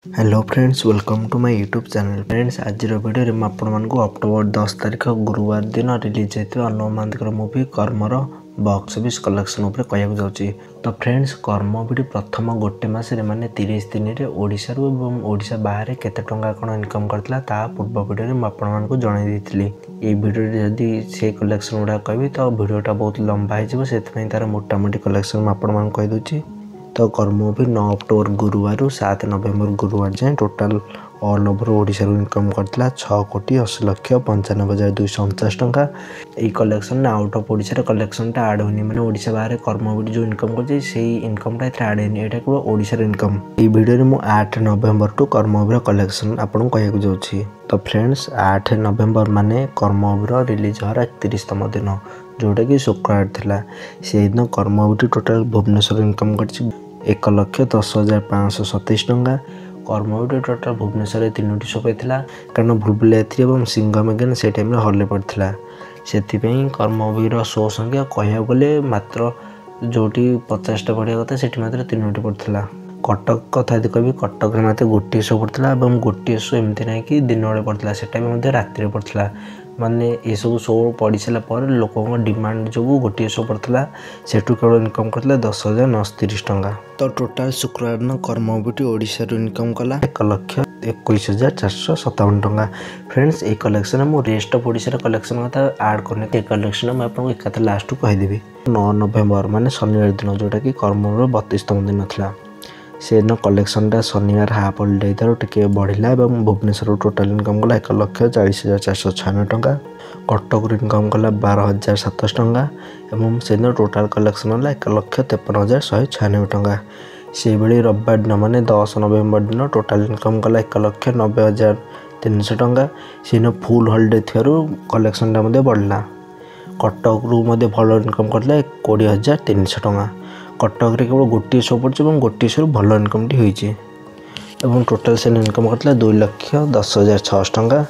Hello friends, welcome to my YouTube channel. Friends, आज video में आपको अक्टोबर 10 तारिख गुरुवार दिन रिलीज होता अनुव महांती मूवी कर्मर बॉक्स ऑफिस कलेक्शन उपर कहूँ जाऊँगी। तो फ्रेंड्स, कर्म मूवी प्रथम गोटे मसरे माने 30 दिन में ओडिशा और ओडिशा बाहर केते टंका कौन इनकम करता ता पूर्व वीडियो में आपको जनई ये वीडियो जदि से कलेक्शन गुड़ा कहि तो वीडियोटा बहुत लंबा हो तार मोटामोटी कलेक्शन आपको कहीदे। तो कर्म मूवी 9 अक्टोबर गुरुवार 7 नवेम्बर गुरुवार जाए total all over Odisha income करता 6,80,95,249 टंका। यही कलेक्शन आउट ऑफ ओडिशा कलेक्शनटा आड होनी माने ओडिशा बाहर कर्म मूवी जो इनकम कर इनकमटा आड होनी यहाँ केवल ओडिशा इनकम। ये वीडियो में 8 नवेम्बर टू कर्म मूवी कलेक्शन आपको कहूँ जाऊँगी। तो फ्रेंड्स, 8 नवेम्बर माने कर्म मूवी रिलीज होर 31तम दिन जोटा कि शुक्रवार थिला। से दिन कर्म मूवी टोटाल भुवनेश्वर इनकम कर 1,10,527 टंका। कर्म मूवी टोटाल भुवनेश्वर 3टी शो पाई कारण भूलभुलैया 3 और सिंघम अगेन से टाइम हॉल पड़ता से कर्म मूवी शो संख्या कहूँ गले मात्र जोटी 50टा पड़ा कथा से मात्र 3टी पड़ता। कटक कथा यदि कह कटक में मात्र गोटे शो पड़ता और गोटे शो एमती ना कि दिन बेले पड़ता से राति पड़ता माने ये सब शो पढ़ी सारापर लोक डिमांड जो गोटे शो पड़ता से केवल इनकम करता 10,930 टंका। तो टोटाल शुक्रवार दिन कर्म मूवी ओडिशा इनकम कला 1,21,457 टंका। फ्रेंड्स, ये कलेक्शन मुझे रेस्ट ऑफ ओडिशा कलेक्शन कथा आड करने कलेक्शन मुझे आपको एकाथ लास्ट कहीदेवी। 9 नवेम्बर माने शनिवार दिन जोटा कि कर्म मूवी 32तम दिन था से दिन कलेक्शनटा शनिवार हाफ हॉलिडे टे बढ़ला और भुवनेश्वर टोटाल इनकम कला 1,40,496 टंका। कटक इनकम कला 12,700 टंका और से दिन टोटाल कलेक्शन है 1,53,196 टंका। से भाई रविवार दिन माने 10 नवेम्बर दिन टोटाल इनकम कला 1,90,300 टंका। से दिन फुल हॉलिडे थी कलेक्शनटा बढ़ला। कटक भल इनकम करता 20,300 टंका। कटक केवल गोटे शो पड़े और गोटे शो भल इनकम टी टोटाल से इनकम करता 2,10,600 टंका।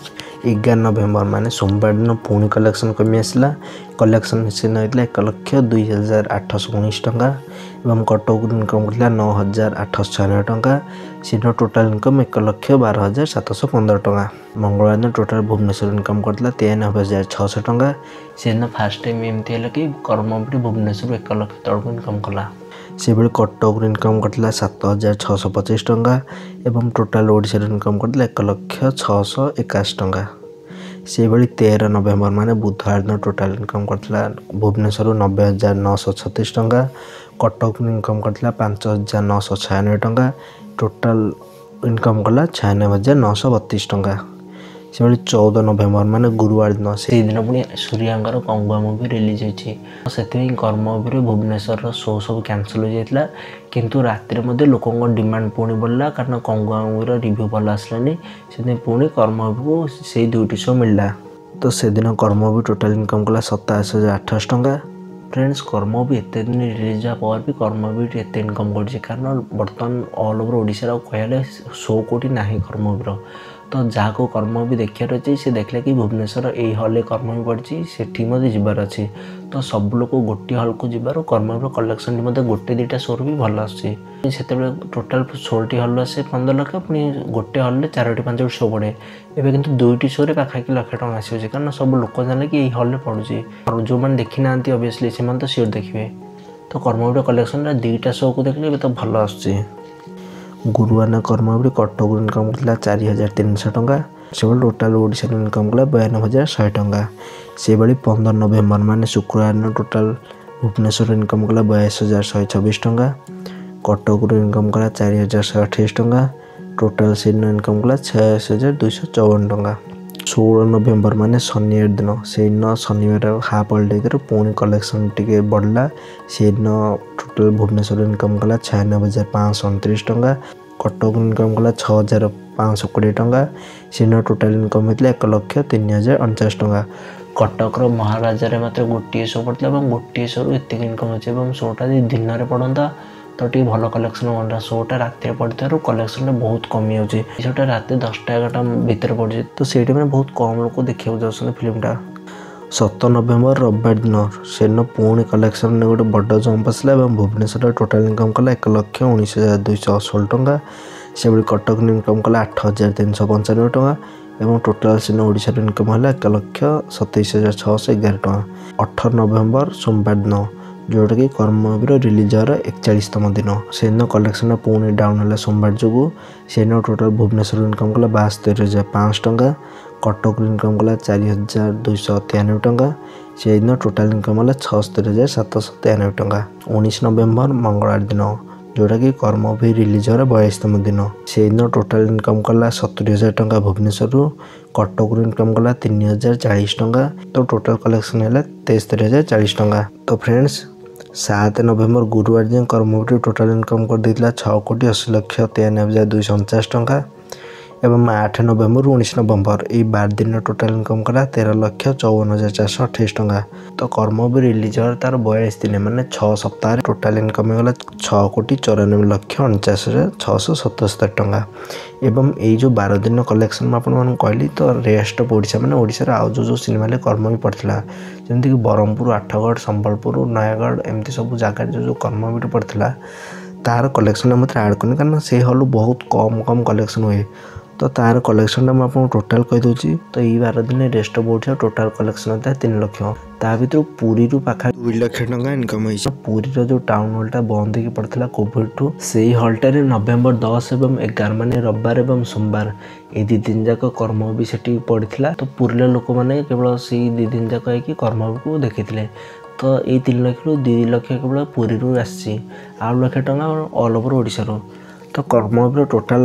11 नवेम्बर माने सोमवार दिन पुणी कलेक्शन कमी आसला। कलेक्शन से होता 1,02,819 टंका और कटक इनकम करता 9,896 टंका। से टोटाल इनकम 1,12,715 टंका। मंगलवार दिन टोटाल भुवनेश्वर इनकम करता 93,600 टंका। से दिन फास्ट टाइम एमती है कि कर्म भुवनेश्वर 1,00,000 तक इनकम कला। से भाई कटक इनकम करता 7,625 टंका और टोटाल ओडिशा इनकम करता 1,06,81 टंका। से भाई 13 नवेम्बर माने बुधवार दिन टोटाल इनकम करता भुवनेश्वर 90,936 टंका। कटक इनकम करता 5,996 टंका। टोटाल इनकम कला 96,932 टंका। से भाई 14 नवेम्बर माने गुरुवार दिन से दिन पुणी सूर्यांकर कंगुआ मूवी रिलीज होती से कर्म मूवी भुवनेश्वर शो सब कैंसल हो जाता किंतु राति लोकों डिमांड पुणी बढ़ला कारण कंगुआ मूवी रिव्यू भल आसलानी से पुणी कर्म मूवी को से 2टी शो मिलला। तो से दिन कर्म मूवी टोटाल इनकम कला 87,800 टंका। फ्रेंड्स, कर्म मूवी एत दिन रिलीज पर भी कर्म मूवी एत इनकम कर कारण बर्तमान ऑल ओवर ओडिशा कहले शो कौटी ना कर्म मूवी तो जहाँ को कर्म मूवी देखार अच्छे से देखला कि भुवनेश्वर यही हल कर्म मूवी पड़ी से जबार अच्छे तो सब लोग गोटे हल को जबार कर्म मूवी कलेक्शन गोटे 2टा शोर भी भल आसे टोटाल 16टी हल आसे 15 लाख पुणी गोटे हल 4टी 5टी शो पड़े एवं कि 2टी शो पाखापाखि लाख टका आसे कारण सब लोक जाने कि यही हल पड़ुचे और जो मैंने देखी ना ऑब्वियसली से तो सियोर देखिए। तो कर्म मूवी कलेक्शन 2टा शो को देखले तो भल आसुचे। गुरुवार दिन कर्म मूवी कटक इनकम करता 4,300 टंका। से टोटाल ओडिशा इनकम कला 92,100 टंका। से 15 नवेम्बर माने शुक्रवार दिन टोटाल भुवनेश्वर इनकम कला 22,126 टंका। कटक इनकम कला 4,128 टंका। टोटाल से इनकम कला 26,254 टंका। 16 नवेम्बर माने शनिवार दिन से दिन शनिवार हाफ हॉलिडे पुणी कलेक्शन टी बढ़ला। से दिन टोटाल भुवनेश्वर इनकम कला 96,529 टंका। कटक इनकम कला 6,520 टंका। से दिन टोटाल इनकम होता 1,03,049 टंका। कटक महाराजा मात्र गोटे शो पड़ता और गोटे शो एत इनकम अच्छे शोटा दिन में पड़ता तो टी भल कलेक्शन बनता। शोटा राति पड़ता कलेक्शन बहुत कमी जाऊँगी शोटा रात 10टा 11टा भितर पड़े तो से बहुत कम लोग देखा जाऊँ फिल्मटा। 7 नवेम्बर रविवार दिन से दिन पुणी कलेक्शन गोटे बड़ जंप आसला और भुवनेश्वर टोटाल इनकम कला 1,19,218 टंका। से कटक इनकम कला 8,395 टଙ୍କା एवं टोटाल सिने ओडिशा इनकम है 1,27,611 टଙ୍କା। 18 नवेम्बर सोमवार दिन जोटा कि कर्मवीर रिलीज होर 41तम दिन से दिन कलेक्शन पुणी डाउन है सोमवार जो से दिन टोटाल भुवनेश्वर इनकम कला 72,500 टଙ୍କା कटक इनकम कला 4,293 टଙ୍କା से दिन टोटाल इनकम है 76,793 टଙ୍କା। 19 नवेम्बर मंगलवार दिन जोटा कि कर्मवीर रिलीज होर 42तम दिन से दिन टोटाल इनकम कला 70,000 टଙ୍କା भुवनेश्वर कटक इनकम कला 3,040 टଙ୍କା तो टोटाल कलेक्शन है 73,040 टଙ୍କା। तो फ्रेंड्स 7 नवेम्बर गुरुवार दिन कर्मवीर टोटाल इनकम कर देता 6,80,93,249 टଙ୍କା एवं 8 नवेम्बर 19 नवेम्बर ये 12 दिन टोटाल इनकम कला 13,54,428 टଙ୍କା। तो कर्मवीर रिलीज होर तार 42 दिन माने 6 सप्ताह टोटाल इनकम होगा 6,94,49,677 टଙ୍କା एवं ये जो 12 दिन कलेक्शन आपको कहली तो रेस्ट ऑफ ओडिशा माने ओडिशा आउ जो सिनेमा कर्म भी पड़ता जमीक ब्रह्मपुर आठगढ़ संबलपुर नयगढ़ एमती सब जगह जो कर्म भी पड़ता तार कलेक्शन मत ऐड करनी कारण से हल बहुत कम कम कलेक्शन हुए तो तार कलेक्शन मुझे टोटाल कहीदे तो ये 12 दिन rest of Odisha total collection होता है 3 लाख ता भर पुरी पाखा 2 लाख टଙ୍କା इनकम है। पुरी जो टाउन हॉलटा बंद हो पड़ता कोविड ठू से हॉलटार नवेम्बर 10 एवं 11 माने रविवार एवं सोमवार ये 2 दिन जाक कर्म भी सेठी पड़ता तो पुरीर लोक मैंने केवल से 2 दिन जाक कर्म को देखी तो ये 3 लाख रु 2 लाख केवल पुरी आसी 8 लाख टଙ୍କା ऑल ओवर ओडिशा तो कर्म total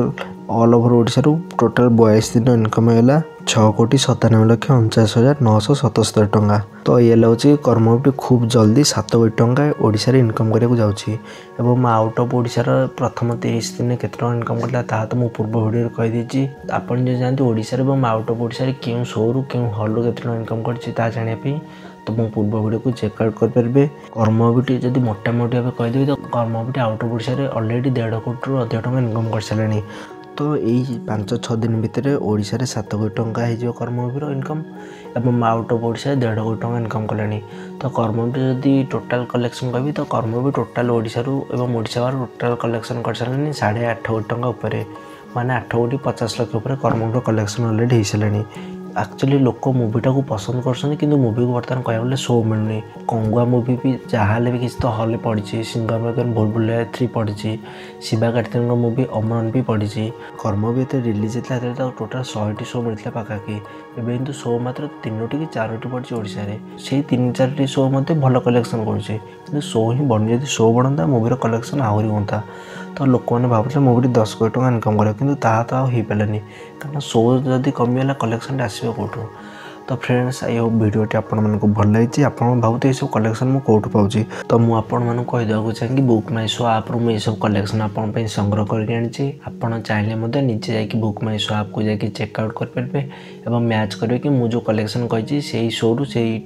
all over Odisha total 42 दिन इनकम है 6,97,49,977 टଙ୍କା। तो ये लगे कर्म खूब जल्दी 7 कोटी टଙ୍କା ओडिशा रे इनकम करने जाऊँगी एवं आउट ऑफ ओडिशार प्रथम 30 दिन केते टଙ୍କା इनकम करता ता तो मु पूर्व वीडियो कहीदे आपन जो जानते ओडिशा रे आउट ऑफ ओडिशा रे क्यों शो रु क्यों हॉल केते टଙ୍କା इनकम करता जानापी तो मो पूर्व वीडियो को चेकआउट करेंगे। कर्मवीर जब मोटामोटी भाव कहीदेवी तो कर्मवीर आउट ऑफ ओडिशा रे ऑलरेडी 1.5 कोटी रु अधिक टଙ୍କା इनकम कर सारे तो यही 5-6 दिन भितर ओडिशा रे 7 कोटी टଙ୍କା हो कर्मवीर इनकम एवं आउट ऑफ ओडिशा 1.5 कोटी टଙ୍କା इनकम कलानी। तो कर्मवीर जदि टोटाल कलेक्शन कह तो कर्मवीर टोटाल ओडिशा एवं ओडिशा बाहर टोटाल कलेक्शन कर सारे 8.5 कोटी टଙ୍କା उपर माने 8,50,00,000 उपर कर्मवीर कलेक्शन ऑलरेडी हो सारे। एक्चुअली लोक मुवीटा को पसंद कर मुवी को बर्तमान कहले शो मिलूनी कंगुआ मुवी भी जहाँ भी किसी तो हल पड़ी सिंगम बुलबुल 3 पड़ी शिवा कार्तिक मुवी अमरन भी पड़ी कर्म भी ये रिलीज होता है तो टोटाल 100टी शो मिलता पाखापाखि एवं कितु शो मात्र 3टी कि 4टी पड़ी ओडिशा रे से 3-4टी शो मत भल कलेक्शन कर शो ही बढ़ जब शो बढ़ता मुवीर कलेक्शन आहरी होता तो लोक मैंने भावुले मुवी 10 कोटी टଙ୍କା इनकम कर कि हो पारानी कारण शो जदि कमीगला कलेक्शन आसो कौटू। तो फ्रेंड्स आई होप भिडियोटी आपको भल लगी आप भावते ये सब कलेक्शन मुझे कौटू पाऊँ तो मुझे कहीदेक चाहिए बुक माई शो आप्रु मुझे सब कलेक्शन आप संग्रह करके आनी चाहिए निजे जाकि बुक माई शो आप को जाकि चेकआउट करेंगे और मैच करेंगे कि मुझे कलेक्शन कही से शो रु से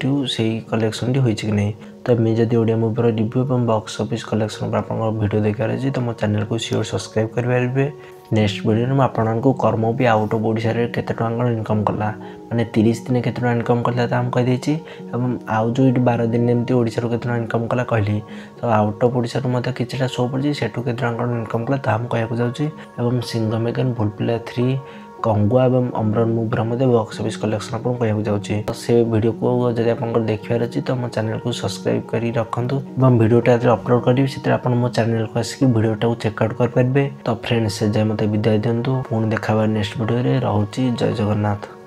कलेक्शन टी होती कि नहीं। तो मैं जब ओडिया मुवीर रिव्यू और बॉक्स ऑफिस कलेक्शन पर आप वीडियो देखार अच्छे तो मो चैनल को श्योर सब्सक्राइब करेंगे। नेक्स्ट वीडियो में आपको कर्म भी आउट ऑफ ओडिशा रे केते टଙ୍କା इनकम कला माने 30 दिन केते टଙ୍କା इनकम करता तो हम कहीदे और आउ जो 12 दिन एमती ओडिशा रो केते टଙ୍କା इनकम कला कहली तो आउट ऑफ ओडिशा रो मते किछटा शो पड़ी सेठू केते टଙ୍କା इनकम कला तो हम कहया जाउची एवं सिंघम बुलबुल 3 कंगुआ एवं अमरन मुवीर बॉक्स ऑफिस कलेक्शन आपको कहूँ जाऊँगी तो से वीडियो को जब आप देखार अच्छी तो मो चैनल को सब्सक्राइब कर रखु और वीडियोटा अपलोड करी से आप मो चैनल को आसिक वीडियोटा चेकआउट करेंगे। तो फ्रेंड्स से जाए मत विदाय दिंतु पुणी देखा नेक्स्ट वीडियो रोचे जय जगन्नाथ।